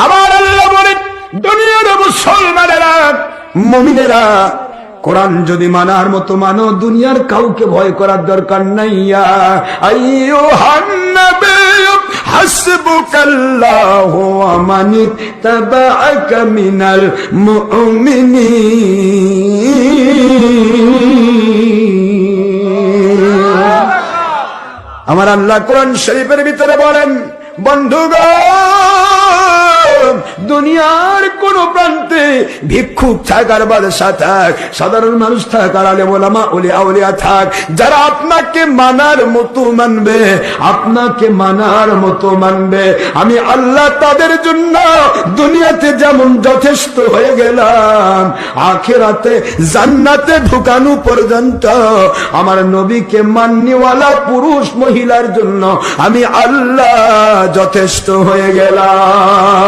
আমার আল্লাহ বলেন, দুনিয়ার মুসলমানেরা, মুমিনেরা, কোরআন যদি মানার মতো মানো, দুনিয়ার কাউকে ভয় করার দরকার নাই। ইয়া আইয়ুহান নাবিয়্যু হাসবুকাল্লাহু ওয়া মান ইত্তাবা'আকা মিনাল মুমিনিন। আমার আল্লাহ কোরআন শরীফের ভিতরে বলেন, বন্ধুগণ, দুনিয়ার কোন প্রান্তে ভিক্ষুক থাক আর বাদশা থাক, সাধারণ মানুষ থাক আর আলেম ওলামা ওলি আউলিয়া থাক, যারা আপনাকে মানার মতো মানবে, আপনাকে মানার মতো মানবে, আমি আল্লাহ তাদের জন্য দুনিয়াতে যেমন যথেষ্ট হয়ে গেলাম, আখিরাতে জান্নাতে ঢুকানো পর্যন্ত আমার নবীকে মান্যওয়ালা পুরুষ মহিলার জন্য আমি আল্লাহ যথেষ্ট হয়ে গেলাম।